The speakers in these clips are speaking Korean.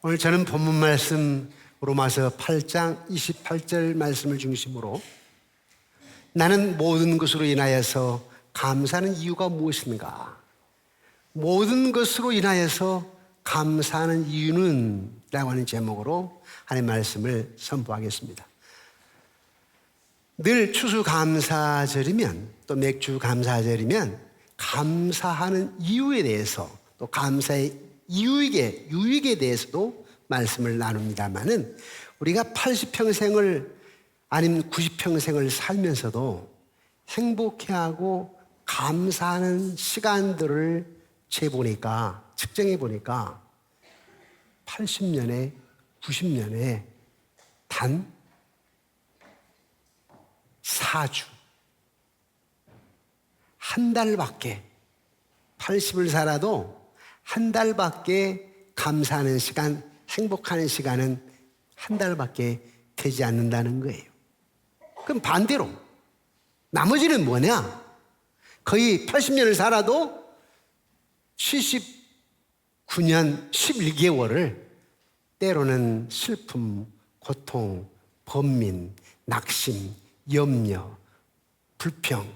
오늘 저는 본문 말씀 로마서 8장 28절 말씀을 중심으로 나는 모든 것으로 인하여서 감사하는 이유가 무엇인가? 모든 것으로 인하여서 감사하는 이유는 라고 하는 제목으로 하나님의 말씀을 선포하겠습니다. 늘 추수감사절이면 또 맥주감사절이면 감사하는 이유에 대해서 또 감사의 유익에 대해서도 말씀을 나눕니다만은 우리가 80평생을 아니면 90평생을 살면서도 행복해하고 감사하는 시간들을 측정해 보니까 80년에 90년에 단 4주 한 달밖에 80을 살아도 한 달밖에 감사하는 시간, 행복하는 시간은 한 달밖에 되지 않는다는 거예요. 그럼 반대로 나머지는 뭐냐? 거의 80년을 살아도 79년 11개월을 때로는 슬픔, 고통, 번민, 낙심, 염려, 불평,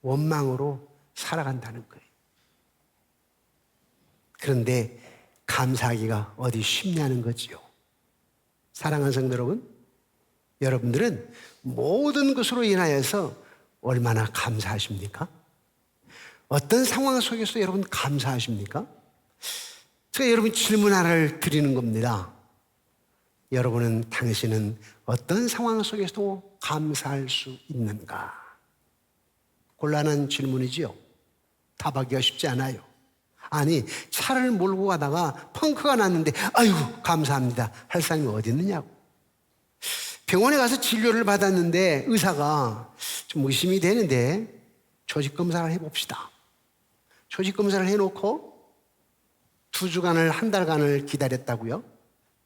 원망으로 살아간다는 거예요. 그런데 감사하기가 어디 쉽냐는 거지요. 사랑하는 성도 여러분, 여러분들은 모든 것으로 인하여서 얼마나 감사하십니까? 어떤 상황 속에서 여러분 감사하십니까? 제가 여러분 질문 하나를 드리는 겁니다. 당신은 어떤 상황 속에서도 감사할 수 있는가? 곤란한 질문이지요. 답하기가 쉽지 않아요. 아니, 차를 몰고 가다가 펑크가 났는데 아이고 감사합니다 할 사람이 어디 있느냐고. 병원에 가서 진료를 받았는데 의사가 좀 의심이 되는데 조직검사를 해봅시다. 조직검사를 해놓고 2주간을 한 달간을 기다렸다고요.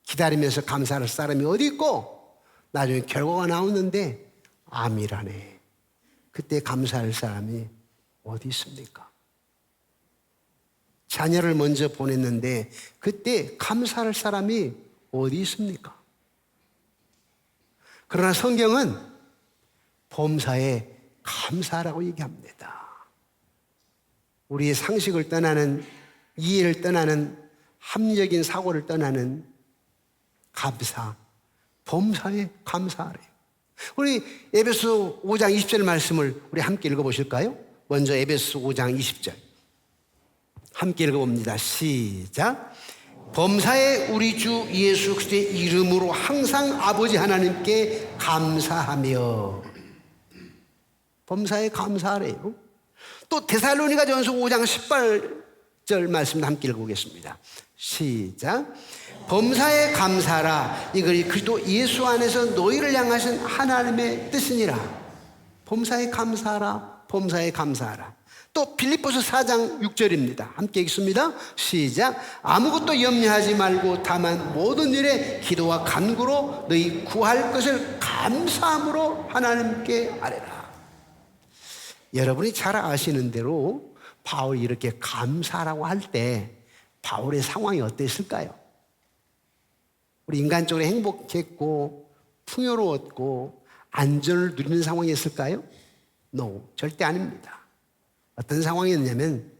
기다리면서 감사할 사람이 어디 있고 나중에 결과가 나오는데 암이라네. 그때 감사할 사람이 어디 있습니까? 자녀를 먼저 보냈는데 그때 감사할 사람이 어디 있습니까? 그러나 성경은 범사에 감사라고 얘기합니다. 우리의 상식을 떠나는, 이해를 떠나는, 합리적인 사고를 떠나는 감사, 범사에 감사하래요. 우리 에베소 5장 20절 말씀을 우리 함께 읽어보실까요? 먼저 에베소 5장 20절 함께 읽어봅니다. 시작. 범사에 우리 주 예수 그리스도의 이름으로 항상 아버지 하나님께 감사하며. 범사에 감사하래요. 또 데살로니가전서 5장 18절 말씀 함께 읽어보겠습니다. 시작. 범사에 감사하라. 이것이 그리스도 예수 안에서 너희를 향하신 하나님의 뜻이니라. 범사에 감사하라. 범사에 감사하라. 또 빌립보서 4장 6절입니다. 함께 읽습니다. 시작. 아무것도 염려하지 말고 다만 모든 일에 기도와 간구로 너희 구할 것을 감사함으로 하나님께 아뢰라. 여러분이 잘 아시는 대로 바울이 이렇게 감사라고 할 때 바울의 상황이 어땠을까요? 우리 인간적으로 행복했고 풍요로웠고 안전을 누리는 상황이었을까요? No, 절대 아닙니다. 어떤 상황이었냐면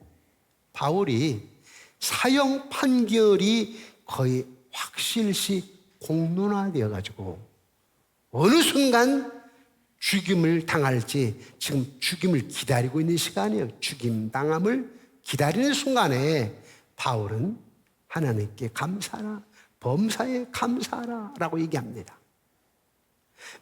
바울이 사형 판결이 거의 확실시 공론화되어 가지고 어느 순간 죽임을 당할지 지금 죽임을 기다리고 있는 시간이에요. 죽임 당함을 기다리는 순간에 바울은 하나님께 감사하라, 범사에 감사하라 라고 얘기합니다.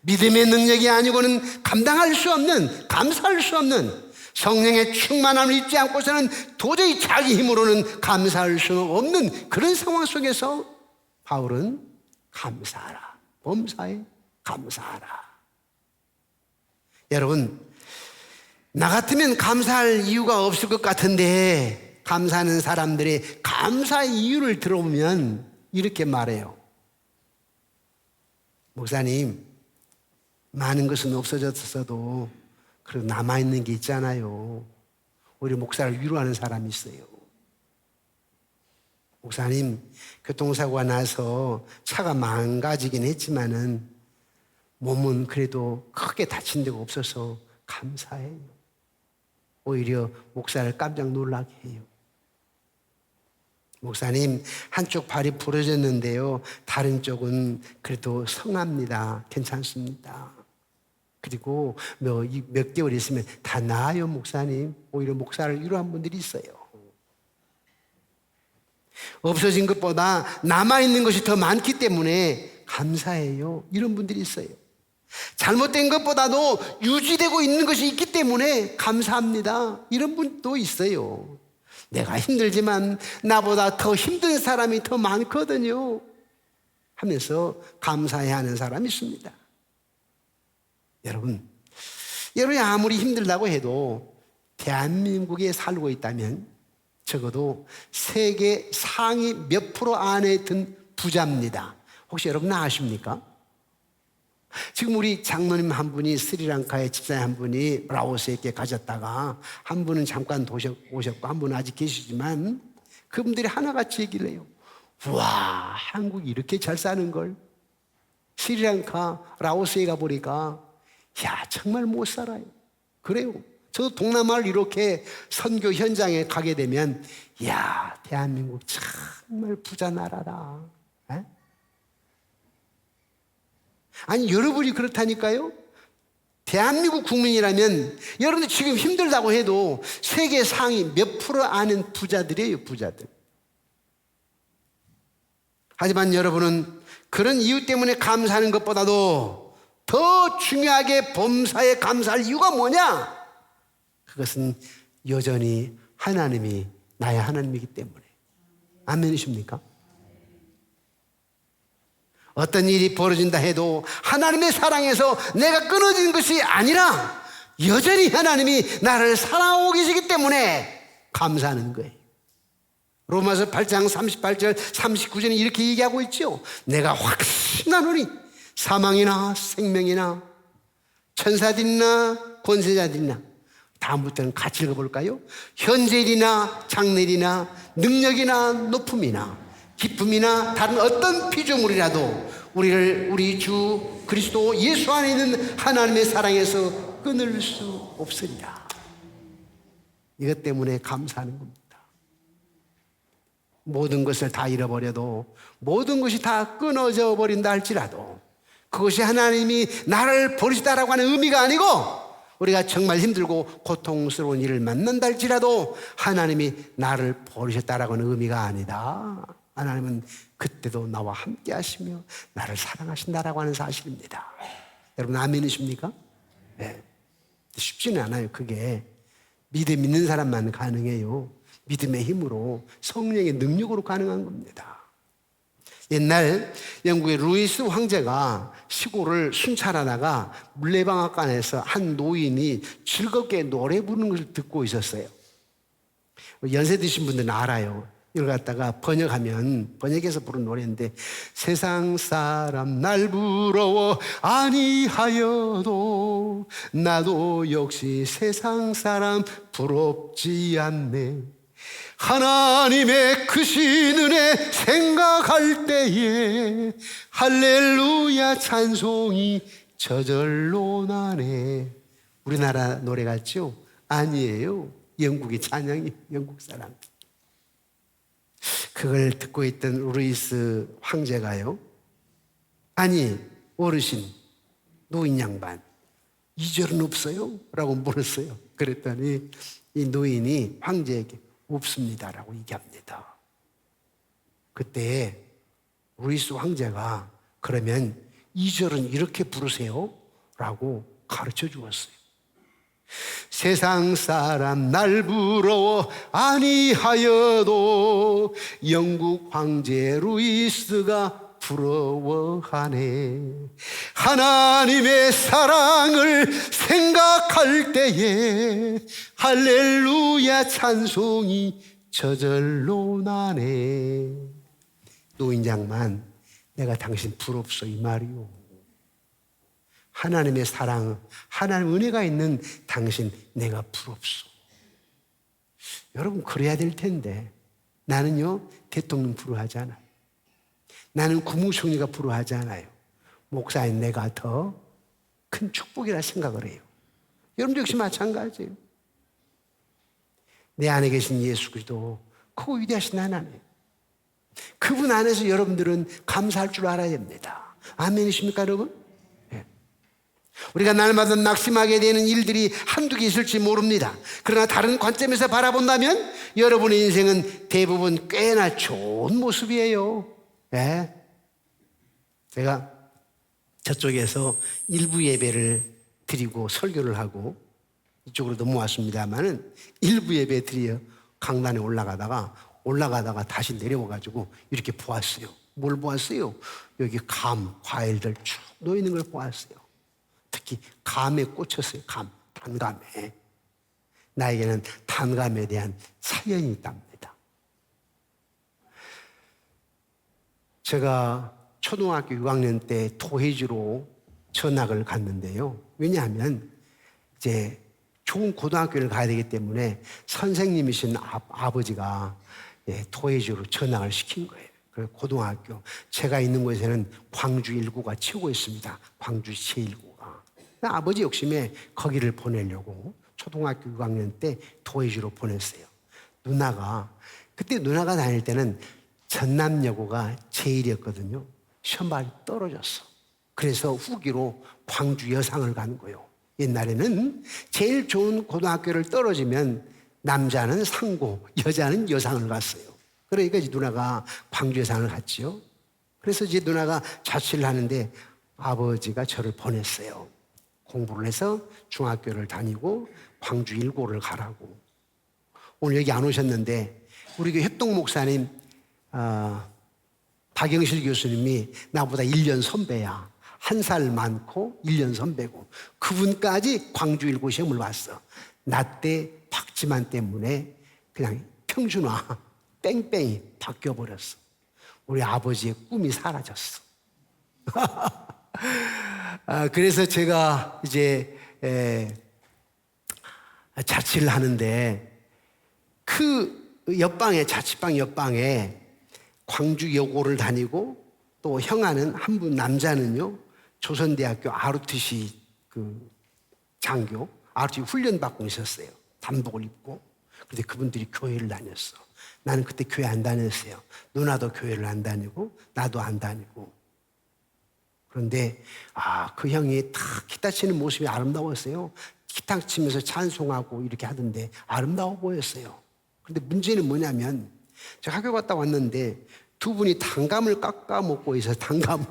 믿음의 능력이 아니고는 감당할 수 없는, 감사할 수 없는 성령의 충만함을 잊지 않고서는 도저히 자기 힘으로는 감사할 수 없는 그런 상황 속에서 바울은 감사하라, 범사에 감사하라. 여러분, 나 같으면 감사할 이유가 없을 것 같은데 감사하는 사람들의 감사의 이유를 들어보면 이렇게 말해요. 목사님, 많은 것은 없어졌어도 그래도 남아있는 게 있잖아요. 우리 목사를 위로하는 사람이 있어요. 목사님, 교통사고가 나서 차가 망가지긴 했지만은 몸은 그래도 크게 다친 데가 없어서 감사해요. 오히려 목사를 깜짝 놀라게 해요. 목사님, 한쪽 발이 부러졌는데요, 다른 쪽은 그래도 성합니다. 괜찮습니다. 그리고 몇 개월 있으면 다 나아요, 목사님. 오히려 목사를 위로한 분들이 있어요. 없어진 것보다 남아있는 것이 더 많기 때문에 감사해요. 이런 분들이 있어요. 잘못된 것보다도 유지되고 있는 것이 있기 때문에 감사합니다. 이런 분도 있어요. 내가 힘들지만 나보다 더 힘든 사람이 더 많거든요 하면서 감사해야 하는 사람이 있습니다. 여러분이 아무리 힘들다고 해도 대한민국에 살고 있다면 적어도 세계 상위 몇 프로 안에 든 부자입니다. 혹시 여러분 아십니까? 지금 우리 장로님 한 분이 스리랑카의 집사님 한 분이 라오스에 가셨다가 한 분은 잠깐 오셨고 한 분은 아직 계시지만 그분들이 하나같이 얘기를 해요. 와, 한국이 이렇게 잘 사는 걸. 스리랑카, 라오스에 가보니까 야, 정말 못 살아요. 그래요. 저도 동남아를 이렇게 선교 현장에 가게 되면 야, 대한민국 정말 부자 나라다. 에? 아니, 여러분이 그렇다니까요. 대한민국 국민이라면 여러분들 지금 힘들다고 해도 세계 상위 몇 프로 아는 부자들이에요, 부자들. 하지만 여러분은 그런 이유 때문에 감사하는 것보다도 더 중요하게 범사에 감사할 이유가 뭐냐? 그것은 여전히 하나님이 나의 하나님이기 때문에. 아멘이십니까? 어떤 일이 벌어진다 해도 하나님의 사랑에서 내가 끊어진 것이 아니라 여전히 하나님이 나를 사랑하고 계시기 때문에 감사하는 거예요. 로마서 8장 38절 39절에 이렇게 얘기하고 있죠. 내가 확신하노니 사망이나 생명이나 천사들이나 권세자들이나, 다음부터는 같이 읽어볼까요? 현재일이나 장래일이나 능력이나 높음이나 기쁨이나 다른 어떤 피조물이라도 우리를 우리 주 그리스도 예수 안에 있는 하나님의 사랑에서 끊을 수 없으리라. 이것 때문에 감사하는 겁니다. 모든 것을 다 잃어버려도, 모든 것이 다 끊어져 버린다 할지라도 그것이 하나님이 나를 버리시다라고 하는 의미가 아니고, 우리가 정말 힘들고 고통스러운 일을 만난다 할지라도 하나님이 나를 버리셨다라고 하는 의미가 아니다. 하나님은 그때도 나와 함께 하시며 나를 사랑하신다라고 하는 사실입니다. 여러분 아멘이십니까? 네. 쉽지는 않아요. 그게 믿음 있는 사람만 가능해요. 믿음의 힘으로, 성령의 능력으로 가능한 겁니다. 옛날 영국의 루이스 황제가 시골을 순찰하다가 물레방앗간에서 한 노인이 즐겁게 노래 부르는 것을 듣고 있었어요. 연세 드신 분들은 알아요. 이걸 갖다가 번역해서 부른 노래인데, 세상 사람 날 부러워 아니하여도 나도 역시 세상 사람 부럽지 않네. 하나님의 크신 은혜 생각할 때에 할렐루야 찬송이 저절로 나네. 우리나라 노래 같죠? 아니에요. 영국의 찬양이, 영국 사람. 그걸 듣고 있던 루이스 황제가요, 아니 어르신, 노인 양반, 2절은 없어요? 라고 물었어요. 그랬더니 이 노인이 황제에게 없습니다라고 얘기합니다. 그때 루이스 황제가 그러면 2절은 이렇게 부르세요 라고 가르쳐 주었어요. 세상 사람 날 부러워 아니하여도 영국 황제 루이스가 부러워하네. 하나님의 사랑을 생각할 때에 할렐루야 찬송이 저절로 나네. 노인 양반, 내가 당신 부럽소 이 말이요. 하나님의 사랑, 하나님의 은혜가 있는 당신 내가 부럽소. 여러분 그래야 될 텐데 나는요, 대통령 부러워하지 않아요. 나는 국무총리가 부러워하지 않아요. 목사인 내가 더 큰 축복이라 생각을 해요. 여러분도 역시 마찬가지예요. 내 안에 계신 예수 그리스도 크고 위대하신 하나님, 그분 안에서 여러분들은 감사할 줄 알아야 됩니다. 아멘이십니까 여러분? 네. 우리가 날마다 낙심하게 되는 일들이 한두 개 있을지 모릅니다. 그러나 다른 관점에서 바라본다면 여러분의 인생은 대부분 꽤나 좋은 모습이에요. 네. 제가 저쪽에서 일부 예배를 드리고 설교를 하고 이쪽으로 넘어왔습니다만은 일부 예배 드려 강단에 올라가다가 다시 내려와가지고 이렇게 보았어요. 뭘 보았어요? 여기 감, 과일들 쭉 놓이는 걸 보았어요. 특히 감에 꽂혔어요. 단감에. 나에게는 단감에 대한 사연이 있답니다. 제가 초등학교 6학년 때 도해주로 전학을 갔는데요. 왜냐하면 이제 좋은 고등학교를 가야 되기 때문에 선생님이신 아버지가 도해주로 전학을 시킨 거예요. 그 고등학교, 제가 있는 곳에는 광주 1구가 최고였습니다. 광주 제1구가. 아버지 욕심에 거기를 보내려고 초등학교 6학년 때 도해주로 보냈어요. 그때 누나가 다닐 때는 전남여고가 제1이었거든요. 시험발이 떨어졌어. 그래서 후기로 광주 여상을 간 거예요. 옛날에는 제일 좋은 고등학교를 떨어지면 남자는 상고, 여자는 여상을 갔어요. 그러니까 이제 누나가 광주 여상을 갔지요. 그래서 이제 누나가 자취를 하는데 아버지가 저를 보냈어요. 공부를 해서 중학교를 다니고 광주 1고를 가라고. 오늘 여기 안 오셨는데 우리 교회 협동 목사님 박영실 교수님이 나보다 1년 선배야. 1살 많고 1년 선배고 그분까지 광주 1고 시험을 봤어. 나 때 박지만 때문에 그냥 평준화 뺑뺑이 바뀌어버렸어. 우리 아버지의 꿈이 사라졌어. 그래서 제가 이제 자취를 하는데 그 옆방에 자취방 옆방에 광주여고를 다니고 또 형아는 한 분 남자는요 조선대학교 ROTC 그 장교 ROTC 훈련 받고 있었어요. 단복을 입고. 그런데 그분들이 교회를 다녔어. 나는 그때 교회 안 다녔어요. 누나도 교회를 안 다니고 나도 안 다니고. 그런데 그 형이 탁 기타 치는 모습이 아름다웠어요. 기타 치면서 찬송하고 이렇게 하던데 아름다워 보였어요. 그런데 문제는 뭐냐면 제가 학교 갔다 왔는데 두 분이 단감을 깎아 먹고 있어요. 단감.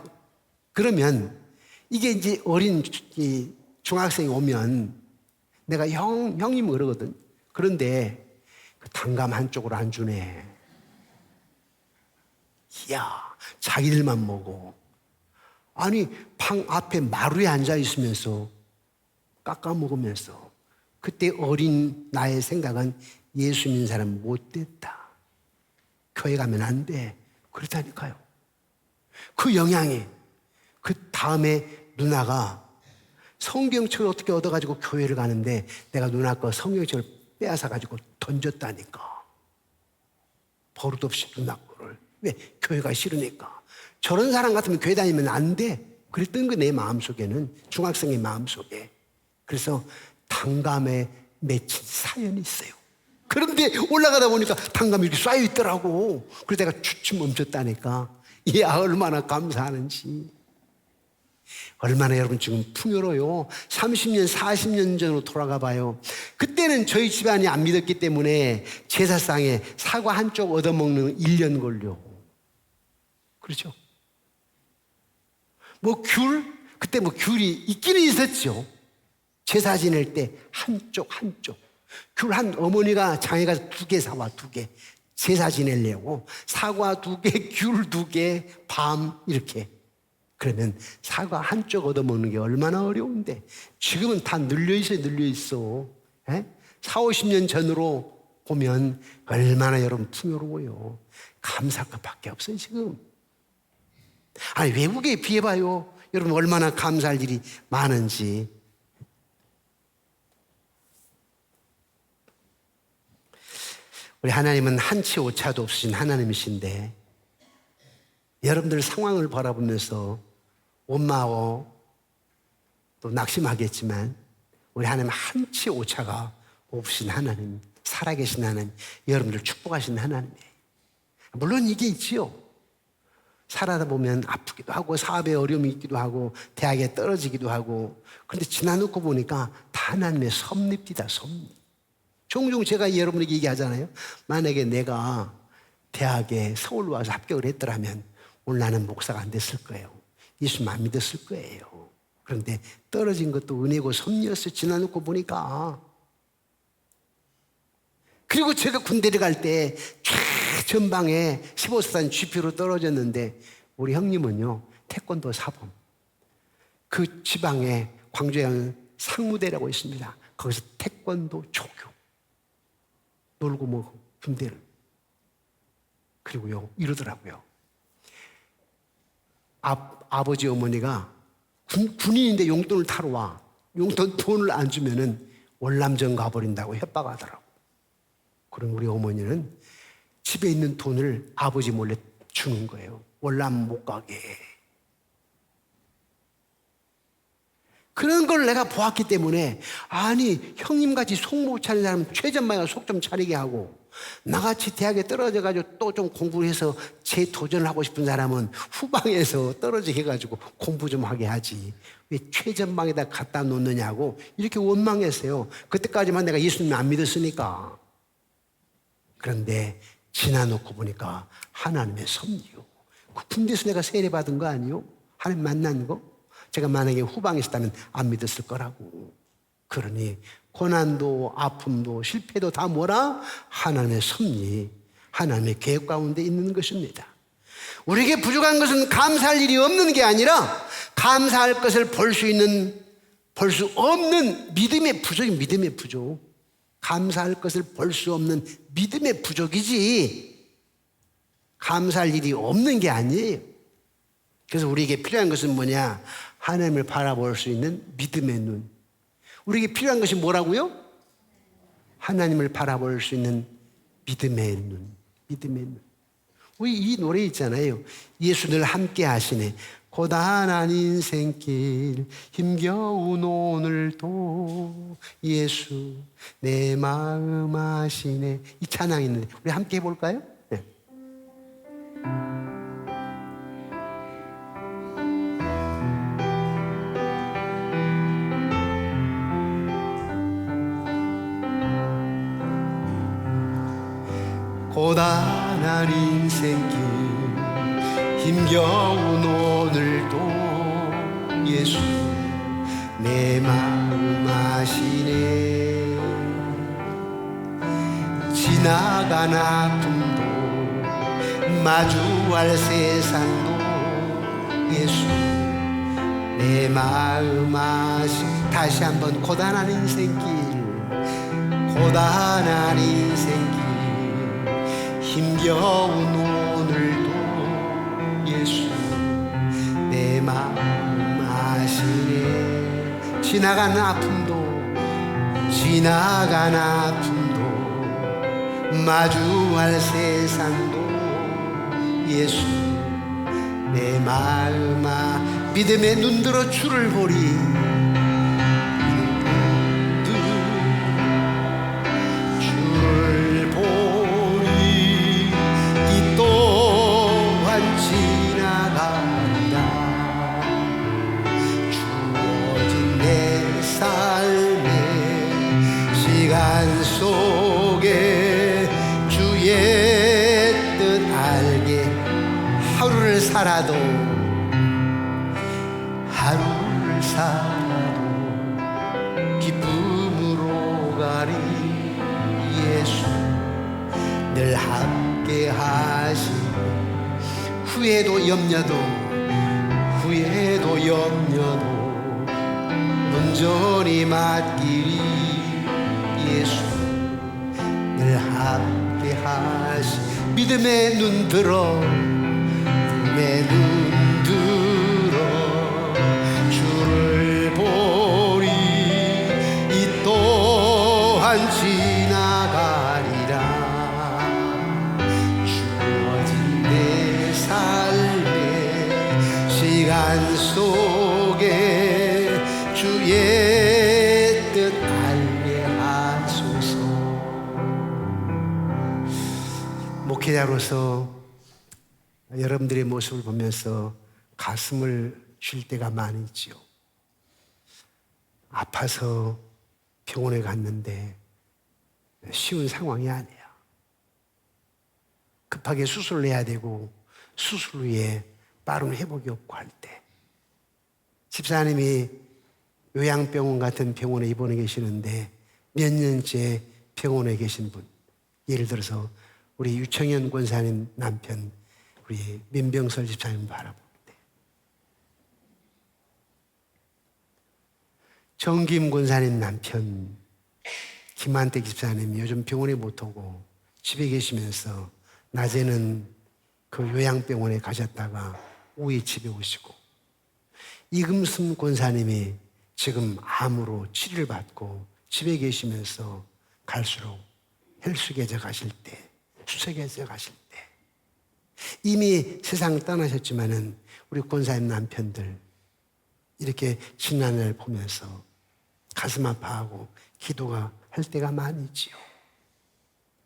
그러면 이게 이제 어린 중학생이 오면 내가 형님 그러거든. 그런데 그 단감 한쪽으로 안 주네. 이야, 자기들만 먹어. 아니, 방 앞에 마루에 앉아 있으면서 깎아 먹으면서 그때 어린 나의 생각은 예수 믿는 사람 못됐다. 교회 가면 안 돼. 그렇다니까요. 그 영향이 그 다음에 누나가 성경책을 어떻게 얻어가지고 교회를 가는데 내가 누나 거 성경책을 빼앗아가지고 던졌다니까. 버릇없이 누나 거를. 왜? 교회가 싫으니까. 저런 사람 같으면 교회 다니면 안 돼. 그랬던 거 내 마음속에는 중학생의 마음속에. 그래서 단감에 맺힌 사연이 있어요. 그런데 올라가다 보니까 단감이 이렇게 쌓여 있더라고. 그래서 내가 주춤 멈췄다니까. 이야, 얼마나 감사하는지. 얼마나 여러분 지금 풍요로워요. 30년, 40년 전으로 돌아가 봐요. 그때는 저희 집안이 안 믿었기 때문에 제사상에 사과 한쪽 얻어먹는 1년 걸려. 그렇죠? 그때 귤이 있기는 있었죠. 제사 지낼 때 한쪽. 귤 어머니가 장에 가서 2개 사와, 2개. 제사 지내려고. 사과 2개, 귤 2개, 밤, 이렇게. 그러면 사과 한쪽 얻어먹는 게 얼마나 어려운데. 지금은 다 늘려있어. 4, 50년 전으로 보면 얼마나 여러분 풍요로워요. 감사할 것밖에 없어요, 지금. 아니, 외국에 비해봐요. 여러분 얼마나 감사할 일이 많은지. 우리 하나님은 한치 오차도 없으신 하나님이신데 여러분들 상황을 바라보면서 원망하고 또 낙심하겠지만 우리 하나님은 한치 오차가 없으신 하나님, 살아계신 하나님, 여러분들 축복하신 하나님이에요. 물론 이게 있지요. 살아다 보면 아프기도 하고 사업에 어려움이 있기도 하고 대학에 떨어지기도 하고, 그런데 지나놓고 보니까 다 하나님의 섭리입니다. 섭리. 종종 제가 여러분에게 얘기하잖아요. 만약에 내가 대학에 서울로 와서 합격을 했더라면 오늘 나는 목사가 안 됐을 거예요. 예수님 안 믿었을 거예요. 그런데 떨어진 것도 은혜고 섭리였어요. 지나놓고 보니까. 그리고 제가 군대를 갈 때 최전방에 15사단 GP로 떨어졌는데 우리 형님은요, 태권도 사범. 그 지방에 광주에 가면 상무대라고 있습니다. 거기서 태권도 조교. 놀고 뭐 군대를. 그리고요, 이러더라고요. 아버지 어머니가 군인인데 용돈을 타러 와. 용돈 돈을 안 주면은 월남전 가버린다고 협박하더라고. 그럼 우리 어머니는 집에 있는 돈을 아버지 몰래 주는 거예요. 월남 못 가게. 그런 걸 내가 보았기 때문에, 아니 형님같이 속 못 차리는 사람은 최전방에 속 좀 차리게 하고, 나같이 대학에 떨어져가지고 또 좀 공부를 해서 재도전을 하고 싶은 사람은 후방에서 떨어지게 해가지고 공부 좀 하게 하지, 왜 최전방에다 갖다 놓느냐고 이렇게 원망했어요. 그때까지만 내가 예수님 안 믿었으니까. 그런데 지나놓고 보니까 하나님의 섭리요. 그 군대에서 내가 세례받은 거 아니요? 하나님 만난 거? 제가 만약에 후방에 있었다면 안 믿었을 거라고. 그러니 고난도 아픔도 실패도 다 뭐라? 하나님의 섭리, 하나님의 계획 가운데 있는 것입니다. 우리에게 부족한 것은 감사할 일이 없는 게 아니라 감사할 것을 볼 수 없는 믿음의 부족이 믿음의 부족. 감사할 것을 볼 수 없는 믿음의 부족이지 감사할 일이 없는 게 아니에요. 그래서 우리에게 필요한 것은 뭐냐? 하나님을 바라볼 수 있는 믿음의 눈. 우리에게 필요한 것이 뭐라고요? 하나님을 바라볼 수 있는 믿음의 눈. 믿음의 눈. 우리 이 노래 있잖아요. 예수 늘 함께 하시네. 고단한 인생길 힘겨운 오늘도 예수 내 마음 아시네. 이 찬양이 있는데 우리 함께 해볼까요? 네. 고단한 인생길 힘겨운 오늘도 예수 내 마음 아시네. 지나간 아픔도 마주할 세상도 예수 내 마음 아시네. 다시 한번 고단한 인생길 고단한 인생길 힘겨운 오늘도 예수 내 마음 아시네. 지나간 아픔도 마주할 세상도 예수 내 마음 믿음의 눈 들어 주를 보리. 하루를 살아도 기쁨으로 가리. 예수 늘 함께 하시니 후회도 염려도 온전히 맡기리. 예수 늘 함께 하시니 믿음의 눈 들어 주를 보리. 이 또한 지나가리라. 시간 속에 주의 뜻 알게 하소서. 목회자로서 여러분들의 모습을 보면서 가슴을 쉴 때가 많이지요. 아파서 병원에 갔는데 쉬운 상황이 아니야. 급하게 수술을 해야 되고 수술 후에 빠른 회복이 없고 할 때, 집사님이 요양병원 같은 병원에 입원해 계시는데 몇 년째 병원에 계신 분, 예를 들어서 우리 유청현 권사님 남편 우리 민병설 집사님 바라보는데, 정김 권사님 남편 김한택 집사님 요즘 병원에 못 오고 집에 계시면서 낮에는 그 요양병원에 가셨다가 오후에 집에 오시고, 이금순 권사님이 지금 암으로 치료를 받고 집에 계시면서 갈수록 헬스계좌 가실 때, 수세계좌 가실 때, 이미 세상 떠나셨지만은 우리 권사님 남편들 이렇게 지난 날 보면서 가슴 아파하고 기도가 할 때가 많이지요.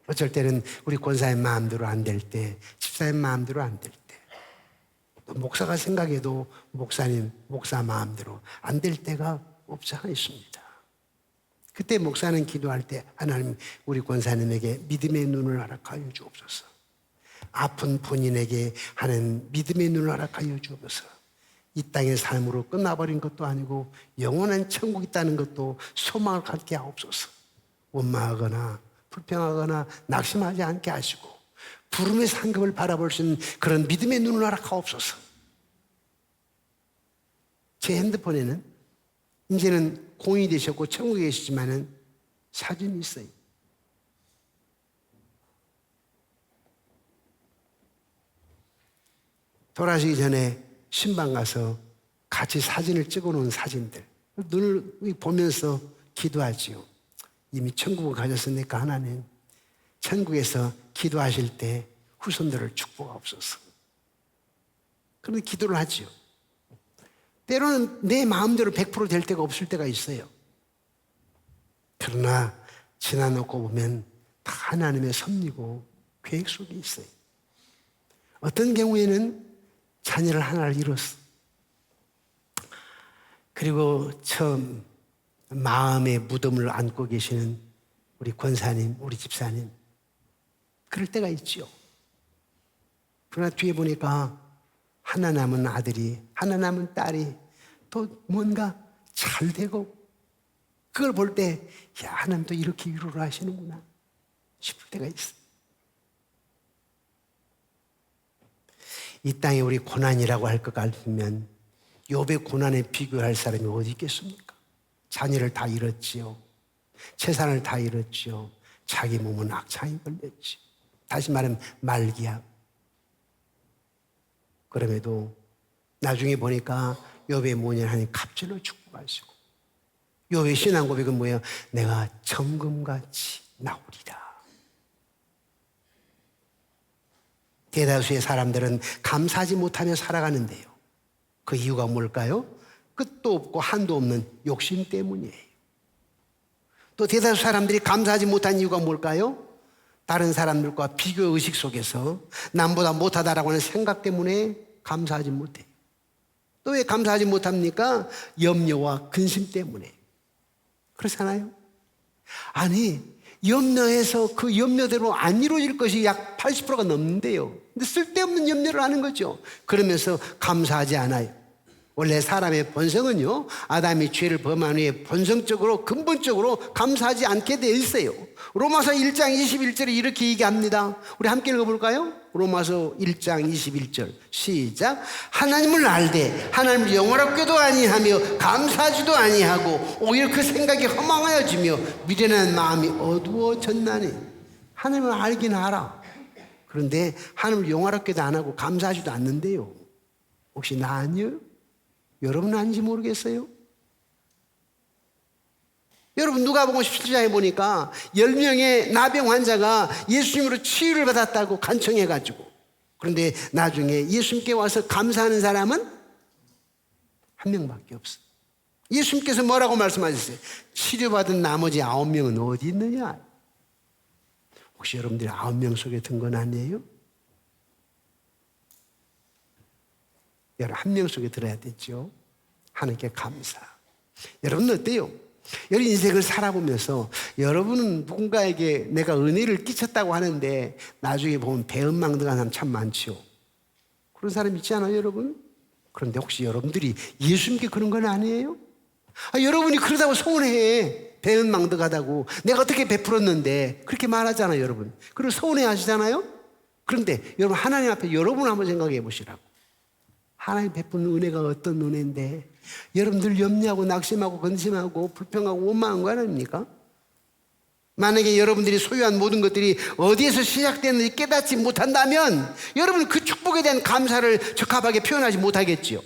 어쩔 때는 우리 권사님 마음대로 안 될 때, 집사님 마음대로 안 될 때, 또 목사가 생각해도 목사 마음대로 안 될 때가 없지 않아 있습니다. 그때 목사는 기도할 때 하나님 우리 권사님에게 믿음의 눈을 허락하여 주옵소서. 아픈 본인에게 하는 믿음의 눈을 허락하여 주옵소서. 이 땅의 삶으로 끝나버린 것도 아니고 영원한 천국이 있다는 것도 소망을 갖게 하옵소서. 원망하거나 불평하거나 낙심하지 않게 하시고 부름의 상급을 바라볼 수 있는 그런 믿음의 눈을 허락하옵소서. 제 핸드폰에는 이제는 공이 되셨고 천국에 계시지만은 사진이 있어요. 돌아가시기 전에 신방 가서 같이 사진을 찍어 놓은 사진들, 눈을 보면서 기도하지요. 이미 천국을 가졌으니까 하나님, 천국에서 기도하실 때 후손들을 축복하옵소서. 그런 기도를 하지요. 때로는 내 마음대로 100% 될 때가 없을 때가 있어요. 그러나 지나놓고 보면 다 하나님의 섭리고 계획 속에 있어요. 어떤 경우에는 자녀를 하나를 잃었어. 그리고 처음 마음의 무덤을 안고 계시는 우리 권사님, 우리 집사님, 그럴 때가 있죠. 그러나 뒤에 보니까 하나 남은 아들이, 하나 남은 딸이 또 뭔가 잘 되고, 그걸 볼 때, 야, 하나님 또 이렇게 위로를 하시는구나 싶을 때가 있어요. 이 땅에 우리 고난이라고 할 것 같으면 욥의 고난에 비교할 사람이 어디 있겠습니까? 자녀를 다 잃었지요. 재산을 다 잃었지요. 자기 몸은 악창이 걸렸지. 다시 말하면 말기암. 그럼에도 나중에 보니까 욥의 모년 하나님 갑절로 축복하시고, 욥의 신앙 고백은 뭐예요? 내가 정금같이 나오리라. 대다수의 사람들은 감사하지 못하며 살아가는데요. 그 이유가 뭘까요? 끝도 없고 한도 없는 욕심 때문이에요. 또 대다수 사람들이 감사하지 못한 이유가 뭘까요? 다른 사람들과 비교 의식 속에서 남보다 못하다라고 하는 생각 때문에 감사하지 못해요. 또 왜 감사하지 못합니까? 염려와 근심 때문에. 그렇잖아요? 아니, 염려해서 그 염려대로 안 이루어질 것이 약 80%가 넘는데요. 근데 쓸데없는 염려를 하는 거죠. 그러면서 감사하지 않아요. 원래 사람의 본성은요, 아담이 죄를 범한 후에 본성적으로 근본적으로 감사하지 않게 되어 있어요. 로마서 1장 21절에 이렇게 얘기합니다. 우리 함께 읽어볼까요? 로마서 1장 21절 시작. 하나님을 알되 하나님을 영원하게도 아니하며 감사하지도 아니하고 오히려 그 생각이 허망하여지며 미련한 마음이 어두워졌나니. 하나님을 알긴 알아. 그런데 하나님을 영원하게도 안 하고 감사하지도 않는데요. 혹시 나 아니에요? 여러분 아닌지 모르겠어요? 여러분 누가복음 17장에 보니까 10명의 나병 환자가 예수님으로 치유를 받았다고 간청해가지고, 그런데 나중에 예수님께 와서 감사하는 사람은 한 명밖에 없어. 예수님께서 뭐라고 말씀하셨어요? 치료받은 나머지 9명은 어디 있느냐? 혹시 여러분들이 9명 속에 든 건 아니에요? 여러분 한 명 속에 들어야 되죠. 하나님께 감사. 여러분은 어때요? 여러분 인생을 살아보면서 여러분은 누군가에게 내가 은혜를 끼쳤다고 하는데 나중에 보면 배은망덕한 사람 참 많지요. 그런 사람 있지 않아요, 여러분? 그런데 혹시 여러분들이 예수님께 그런 건 아니에요? 여러분이 그러다고 서운해해. 배은망덕하다고. 내가 어떻게 베풀었는데 그렇게 말하잖아요, 여러분. 그리고 서운해 하시잖아요? 그런데 여러분 하나님 앞에 여러분 한번 생각해 보시라고. 하나님 베푸는 은혜가 어떤 은혜인데 여러분들 염려하고 낙심하고 근심하고 불평하고 원망한 거 아닙니까? 만약에 여러분들이 소유한 모든 것들이 어디에서 시작됐는지 깨닫지 못한다면 여러분은 그 축복에 대한 감사를 적합하게 표현하지 못하겠지요.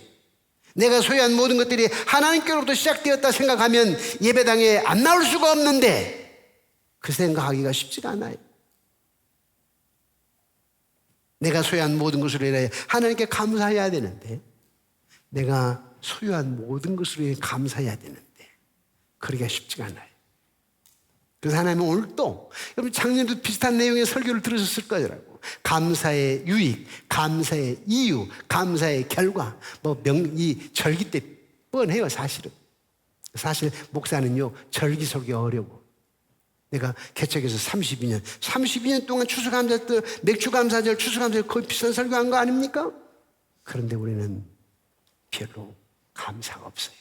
내가 소유한 모든 것들이 하나님께로부터 시작되었다 생각하면 예배당에 안 나올 수가 없는데 그 생각하기가 쉽지가 않아요. 내가 소유한 모든 것으로 인하여 하나님께 감사해야 되는데 내가 소유한 모든 것으로 인해 감사해야 되는데 그러기가 쉽지가 않아요. 그래서 하나님은 오늘 또 여러분 작년에도 비슷한 내용의 설교를 들으셨을 거라고. 감사의 유익, 감사의 이유, 감사의 결과 이 절기 때 뻔해요. 사실은. 사실 목사는요 절기 설교 어려워. 내가 개척해서 32년 동안 추수감사절, 맥주감사절, 추수감사절 거의 비싼 설교한 거 아닙니까? 그런데 우리는 별로 감사가 없어요.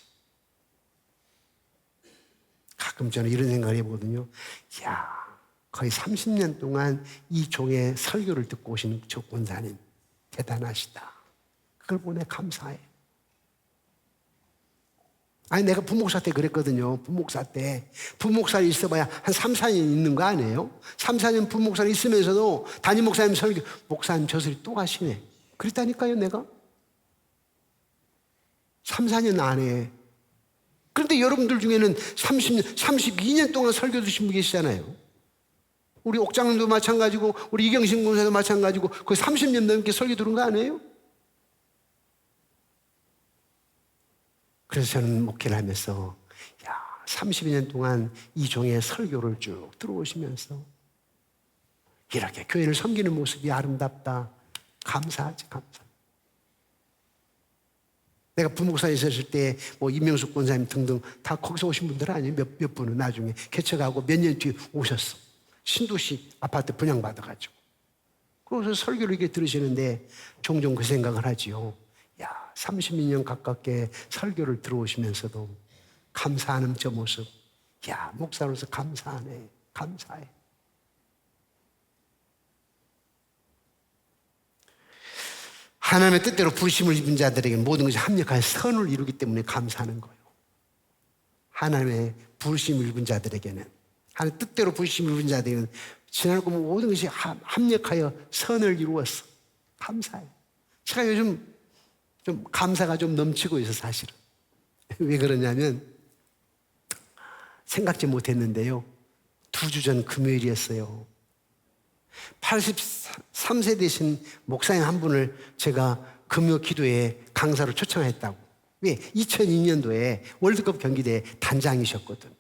가끔 저는 이런 생각을 해보거든요. 거의 30년 동안 이 종의 설교를 듣고 오신 저 권사님 대단하시다. 그걸 보내 감사해. 내가 부목사 때 그랬거든요. 부목사를 있어봐야 한 3, 4년 있는 거 아니에요? 3, 4년 부목사를 있으면서도 담임 목사님 설교, 목사님 저 소리 또 가시네. 그랬다니까요, 내가. 3, 4년 안에. 그런데 여러분들 중에는 30년, 32년 동안 설교 드신 분 계시잖아요. 우리 옥장님도 마찬가지고, 우리 이경신 군사도 마찬가지고, 거의 30년 넘게 설교 들은 거 아니에요? 그래서 저는 목회를 하면서 32년 동안 이 종의 설교를 쭉 들어오시면서 이렇게 교회를 섬기는 모습이 아름답다. 감사하지, 감사. 내가 부목사에 있었을 때 이명숙 권사님 등등 다 거기서 오신 분들 아니에요? 몇 분은 나중에 개척하고 몇 년 뒤에 오셨어. 신도시 아파트 분양받아가지고. 그래서 설교를 이렇게 들으시는데 종종 그 생각을 하지요. 32년 가깝게 설교를 들어오시면서도 감사하는 저 모습. 목사로서 감사하네. 감사해. 하나님의 뜻대로 부르심을 입은 자들에게 모든 것이 합력하여 선을 이루기 때문에 감사하는 거예요. 하나님의 부르심을 입은 자들에게는, 하나님의 뜻대로 부르심을 입은 자들에게는 지나고 모든 것이 합력하여 선을 이루었어. 감사해. 제가 요즘 좀 감사가 좀 넘치고 있어, 사실은. 왜 그러냐면 생각지 못했는데요. 2주 전 금요일이었어요. 83세 되신 목사님 한 분을 제가 금요 기도에 강사로 초청했다고. 왜? 2002년도에 월드컵 경기대 단장이셨거든.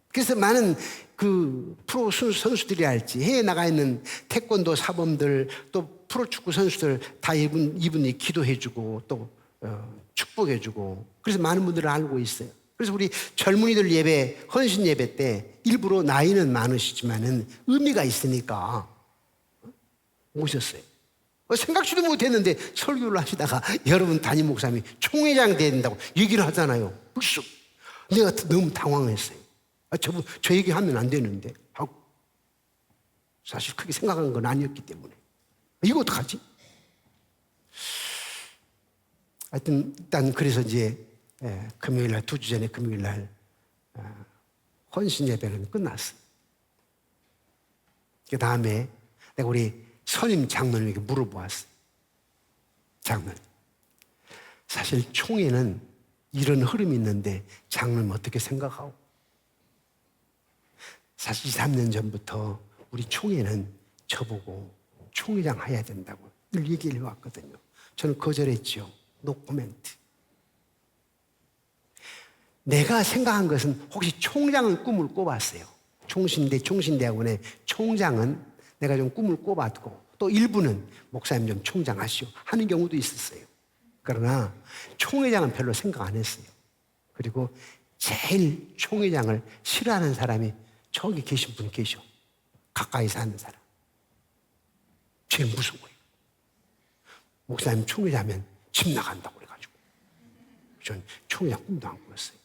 그래서 많은 그 프로 선수들이 알지. 해외에 나가 있는 태권도 사범들 또 프로축구 선수들 다 이분이 기도해주고 또 축복해주고 그래서 많은 분들을 알고 있어요. 그래서 우리 젊은이들 예배, 헌신 예배 때 일부러 나이는 많으시지만은 의미가 있으니까 오셨어요. 생각지도 못했는데 설교를 하시다가 여러분 담임 목사님이 총회장 돼야 된다고 얘기를 하잖아요. 벌써 내가 너무 당황했어요. 저 얘기하면 안 되는데 하고 사실 크게 생각한 건 아니었기 때문에 이거 어떡하지? 하여튼 일단 그래서 이제 금요일날 2주 전에 금요일날 헌신 예배는 끝났어. 그 다음에 내가 우리 선임 장로님에게 물어보았어. 장로님, 사실 총회는 이런 흐름이 있는데 장로님 어떻게 생각하고? 사실 2, 3년 전부터 우리 총회는 저보고 총회장 해야 된다고 늘 얘기를 해왔거든요. 저는 거절했죠. 노 코멘트. 내가 생각한 것은 혹시 총장은 꿈을 꿔봤어요. 총신대학원의 총장은 내가 좀 꿈을 꿔봤고 또 일부는 목사님 좀 총장 하시오 하는 경우도 있었어요. 그러나 총회장은 별로 생각 안 했어요. 그리고 제일 총회장을 싫어하는 사람이 저기 계신 분 계셔. 가까이 사는 사람. 제일 무서워요. 목사님 총회장하면 집 나간다고 그래가지고 전 총회장 꿈도 안 꿨어요.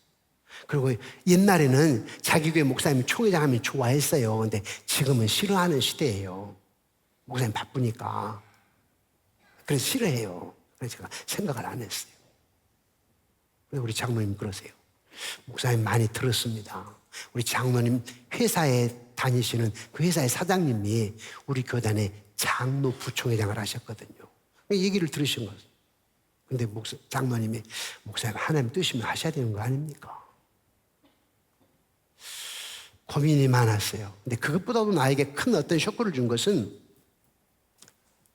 그리고 옛날에는 자기 교회 목사님 총회장 하면 좋아했어요. 근데 지금은 싫어하는 시대예요. 목사님 바쁘니까. 그래서 싫어해요. 그래서 제가 생각을 안 했어요. 근데 우리 장로님 그러세요. 목사님 많이 들었습니다. 우리 장로님 회사에 다니시는 그 회사의 사장님이 우리 교단의 장로 부총회장을 하셨거든요. 얘기를 들으신 거죠. 근데 장로님이 목사님 하나님 뜻이면 하셔야 되는 거 아닙니까? 고민이 많았어요. 근데 그것보다도 나에게 큰 어떤 쇼크를 준 것은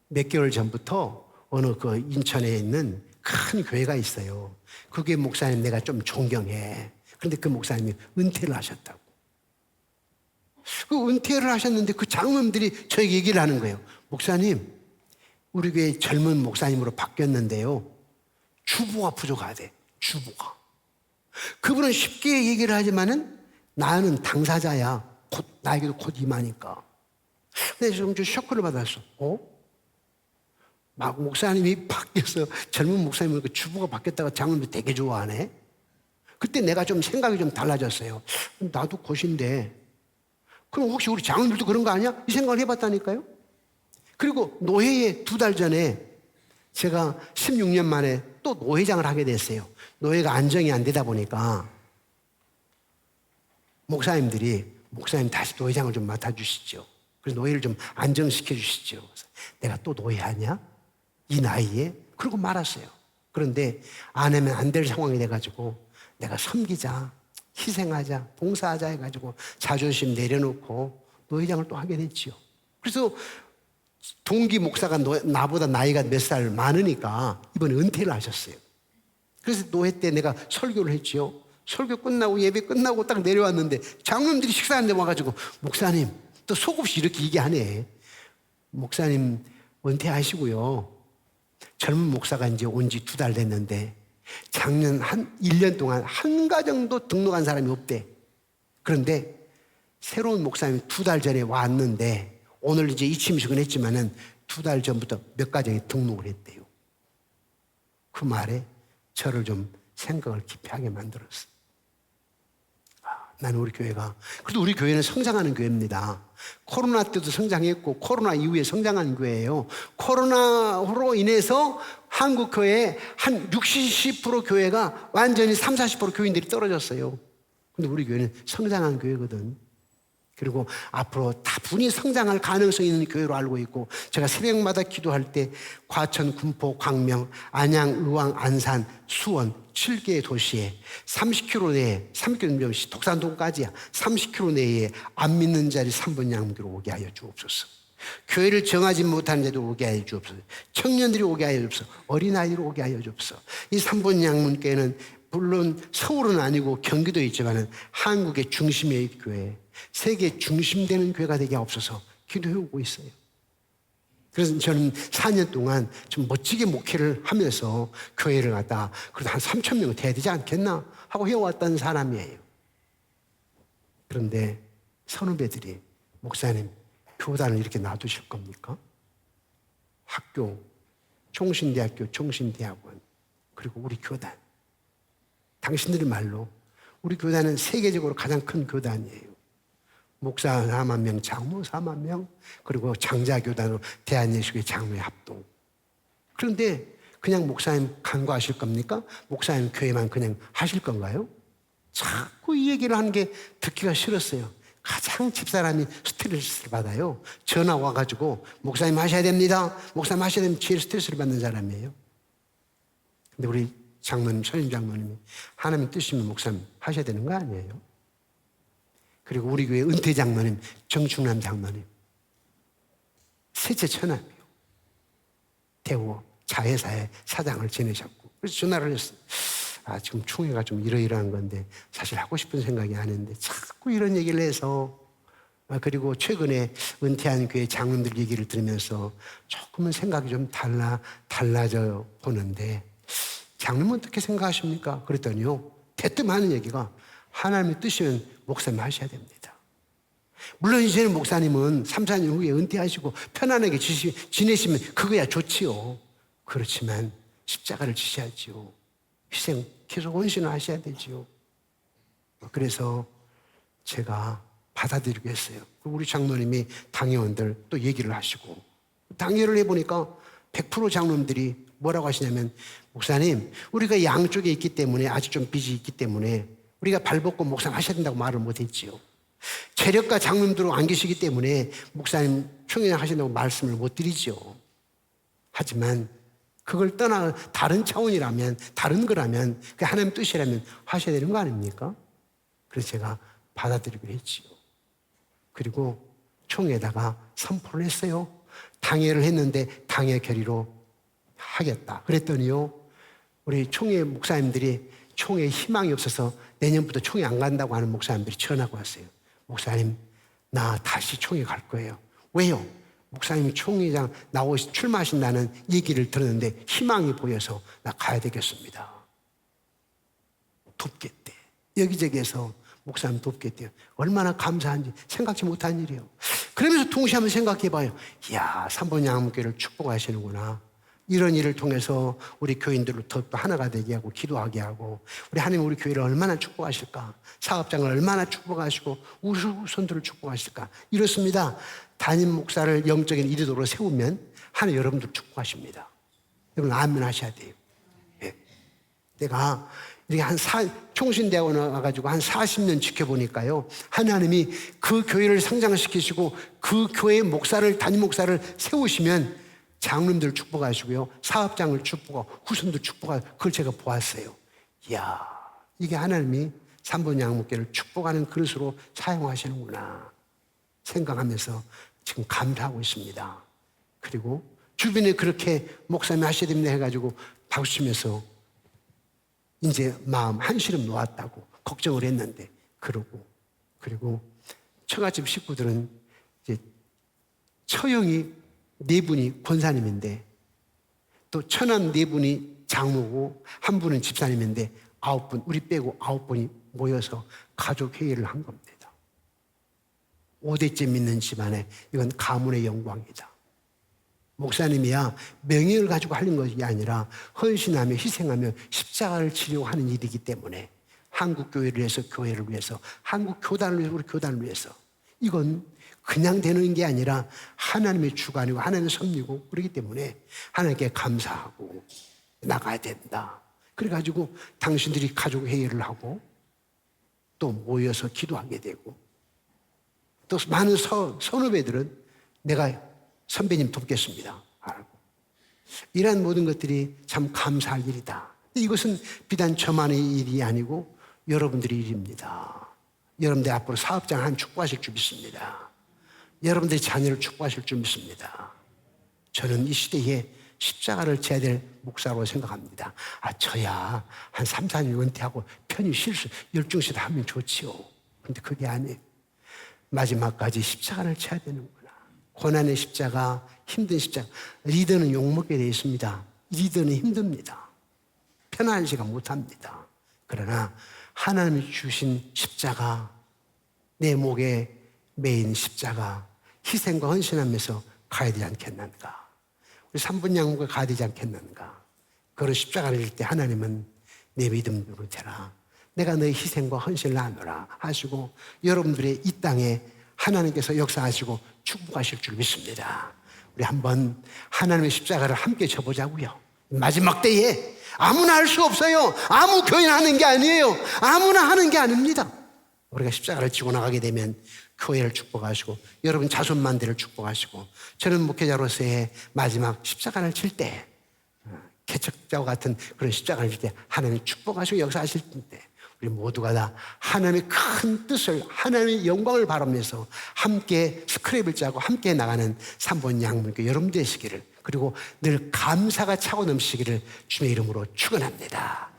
몇 개월 전부터 어느 그 인천에 있는 큰 교회가 있어요. 그 교회 목사님 내가 좀 존경해. 그런데 그 목사님이 은퇴를 하셨다고. 그 은퇴를 하셨는데 그 장로님들이 저에게 얘기를 하는 거예요. 목사님, 우리 교회 젊은 목사님으로 바뀌었는데요. 주보가 부족하대. 주보가. 그분은 쉽게 얘기를 하지만은 나는 당사자야. 나에게도 곧 임하니까. 근데 좀 쇼크를 받았어. 막 목사님이 바뀌어서 젊은 목사님은 그 주부가 바뀌었다가 장로님이 되게 좋아하네. 그때 내가 좀 생각이 좀 달라졌어요. 나도 곧인데 그럼 혹시 우리 장로님들도 그런 거 아니야? 이 생각을 해봤다니까요. 그리고 노회에 2달 전에 제가 16년 만에 또 노회장을 하게 됐어요. 노회가 안정이 안 되다 보니까 목사님 다시 노회장을 좀 맡아주시죠. 그래서 노회를 좀 안정시켜 주시죠. 내가 또 노회하냐? 이 나이에? 그러고 말았어요. 그런데 안 하면 안 될 상황이 돼가지고 내가 섬기자, 희생하자, 봉사하자 해가지고 자존심 내려놓고 노회장을 또 하게 됐지요. 그래서 동기 목사가 나보다 나이가 몇 살 많으니까 이번에 은퇴를 하셨어요. 그래서 노회 때 내가 설교를 했지요. 설교 끝나고 예배 끝나고 딱 내려왔는데 장로님들이 식사하는데 와가지고 목사님 또 속없이 이렇게 얘기하네. 목사님 은퇴하시고요. 젊은 목사가 이제 온 지 2달 됐는데 작년 1년 동안 한 가정도 등록한 사람이 없대. 그런데 새로운 목사님이 2달 전에 왔는데 오늘 이제 이침식은 했지만은 2달 전부터 몇 가정이 등록을 했대요. 그 말에 저를 좀 생각을 깊이 하게 만들었어. 나는 우리 교회가, 그래도 우리 교회는 성장하는 교회입니다. 코로나 때도 성장했고 코로나 이후에 성장하는 교회예요. 코로나로 인해서 한국 교회의 한 60% 교회가 완전히 30-40% 교인들이 떨어졌어요. 근데 우리 교회는 성장하는 교회거든. 그리고 앞으로 다분히 성장할 가능성이 있는 교회로 알고 있고, 제가 새벽마다 기도할 때 과천, 군포, 광명, 안양, 의왕, 안산, 수원 7개의 도시에 30km 내에, 30km 독산동까지야 30km 내에 안 믿는 자리 3분 양무교로 오게 하여 주옵소서. 교회를 정하지 못한 자도 오게 하여 주옵소서. 청년들이 오게 하여 주옵소서. 어린아이들 오게 하여 주옵소서. 이 3분 양문교회는 물론 서울은 아니고 경기도에 있지만 한국의 중심의 교회, 세계 중심되는 교회가 되게 없어서 기도해오고 있어요. 그래서 저는 4년 동안 좀 멋지게 목회를 하면서 교회를 갖다 그래도 한 3,000명은 돼야 되지 않겠나 하고 해왔던 사람이에요. 그런데 선후배들이 목사님 교단을 이렇게 놔두실 겁니까? 학교, 총신대학교, 총신대학원, 그리고 우리 교단, 당신들의 말로 우리 교단은 세계적으로 가장 큰 교단이에요. 목사 4만 명, 장로 4만 명, 그리고 장자교단으로 대한예수교회 장로의 합동. 그런데 그냥 목사님 간과하실 겁니까? 목사님 교회만 그냥 하실 건가요? 자꾸 이 얘기를 하는 게 듣기가 싫었어요. 가장 집사람이 스트레스를 받아요. 전화 와가지고 목사님 하셔야 됩니다. 목사님 하셔야 됩니다. 제일 스트레스를 받는 사람이에요. 근데 우리 장로님, 선임 장로님이 하나님 뜻이면 목사님 하셔야 되는 거 아니에요? 그리고 우리 교회 은퇴 장로님, 정충남 장로님, 셋째 처남이요. 대우 자회사의 사장을 지내셨고, 그래서 전화를 했어요. 지금 총회가 좀 이러이러한 건데 사실 하고 싶은 생각이 아닌데 자꾸 이런 얘기를 해서 그리고 최근에 은퇴한 교회 장로들 얘기를 들으면서 조금은 생각이 좀 달라져 보는데 장로는 어떻게 생각하십니까? 그랬더니요. 대뜸 하는 얘기가 하나님의 뜻이면 목사님 하셔야 됩니다. 물론 이제는 목사님은 3, 4년 후에 은퇴하시고 편안하게 지내시면 그거야 좋지요. 그렇지만 십자가를 지셔야지요. 희생, 계속 헌신을 하셔야 되지요. 그래서 제가 받아들이고 했어요. 우리 장로님이 당회원들 또 얘기를 하시고 당회를 해보니까 100% 장로님들이 뭐라고 하시냐면 목사님 우리가 양쪽에 있기 때문에 아직 좀 빚이 있기 때문에 우리가 발벗고 목사님 하셔야 된다고 말을 못했지요. 체력과 장로님들은 안 계시기 때문에 목사님 총회 하신다고 말씀을 못 드리죠. 하지만 그걸 떠나 다른 차원이라면 다른 거라면 그 하나님 뜻이라면 하셔야 되는 거 아닙니까? 그래서 제가 받아들이기로 했지요. 그리고 총회에다가 선포를 했어요. 당회를 했는데 당회 결의로 하겠다. 그랬더니요. 우리 총회 목사님들이 총회에 희망이 없어서 내년부터 총회 안 간다고 하는 목사님들이 전화가 왔어요. 목사님, 나 다시 총회 갈 거예요. 왜요? 목사님이 총회장 출마하신다는 얘기를 들었는데 희망이 보여서 나 가야 되겠습니다. 돕겠대. 여기저기에서 목사님 돕겠대요. 얼마나 감사한지 생각지 못한 일이에요. 그러면서 동시에 한번 생각해봐요. 이야, 삼본 양문교회를 축복하시는구나. 이런 일을 통해서 우리 교인들을 더 하나가 되게 하고 기도하게 하고 우리 하나님 우리 교회를 얼마나 축복하실까. 사업장을 얼마나 축복하시고 우선들을 축복하실까. 이렇습니다. 담임 목사를 영적인 이리도로 세우면 하나님 여러분들 축복하십니다. 여러분 아멘 하셔야 돼요. 네. 내가 이렇게 총신대학원 와가지고 한 40년 지켜보니까요. 하나님이 그 교회를 성장시키시고 그 교회의 목사를, 담임 목사를 세우시면 장로님들 축복하시고요. 사업장을 축복하고 후손들 축복하고 그걸 제가 보았어요. 이야, 이게 하나님이 삼본 양목교를 축복하는 그릇으로 사용하시는구나 생각하면서 지금 감사하고 있습니다. 그리고 주변에 그렇게 목사님 하셔야 됩니다 해가지고 박수치면서 이제 마음 한시름 놓았다고 걱정을 했는데 그리고 처갓집 식구들은 이제 처형이 4분이 권사님인데 또 처남 4분이 장모고 한 분은 집사님인데 9분 우리 빼고 9분이 모여서 가족 회의를 한 겁니다. 5대째 믿는 집안에 이건 가문의 영광이다. 목사님이야 명예를 가지고 하는 것이 아니라 헌신하며 희생하며 십자가를 지려고 하는 일이기 때문에 한국 교회를 위해서 교회를 위해서 한국 교단을 위해서 우리 교단을 위해서 이건 그냥 되는 게 아니라 하나님의 주관이고 하나님의 섭리고 그렇기 때문에 하나님께 감사하고 나가야 된다. 그래가지고 당신들이 가족 회의를 하고 또 모여서 기도하게 되고 또 많은 선후배들은 내가 선배님 돕겠습니다. 알고. 이러한 모든 것들이 참 감사할 일이다. 이것은 비단 저만의 일이 아니고 여러분들의 일입니다. 여러분들 앞으로 사업장 한 축복하실 줄 믿습니다. 여러분들의 자녀를 축복하실 줄 믿습니다. 저는 이 시대에 십자가를 져야 될 목사로 생각합니다. 저야 한 3, 4년 은퇴하고 편히 쉴 수, 열중시도 하면 좋지요. 근데 그게 아니에요. 마지막까지 십자가를 져야 되는구나. 고난의 십자가, 힘든 십자가. 리더는 욕먹게 되어 있습니다. 리더는 힘듭니다. 편안하지가 못합니다. 그러나 하나님이 주신 십자가, 내 목에 매인 십자가, 희생과 헌신하면서 가야 되지 않겠는가. 우리 삼분 양무가 가야 되지 않겠는가. 그런 십자가를 질 때 하나님은 내 믿음으로 되라. 내가 너의 희생과 헌신을 나누라 하시고 여러분들의 이 땅에 하나님께서 역사하시고 축복하실 줄 믿습니다. 우리 한번 하나님의 십자가를 함께 져보자고요. 마지막 때에 아무나 할 수 없어요. 아무 교회나 하는 게 아니에요. 아무나 하는 게 아닙니다. 우리가 십자가를 지고 나가게 되면 교회를 축복하시고 여러분 자손만대를 축복하시고 저는 목회자로서의 마지막 십자가를 칠 때 개척자와 같은 그런 십자가를 칠 때 하나님이 축복하시고 역사하실 텐데 우리 모두가 다 하나님의 큰 뜻을 하나님의 영광을 바라면서 함께 스크랩을 짜고 함께 나가는 삼본 양문교 여러분 되시기를 그리고 늘 감사가 차고 넘치기를 주님의 이름으로 축원합니다.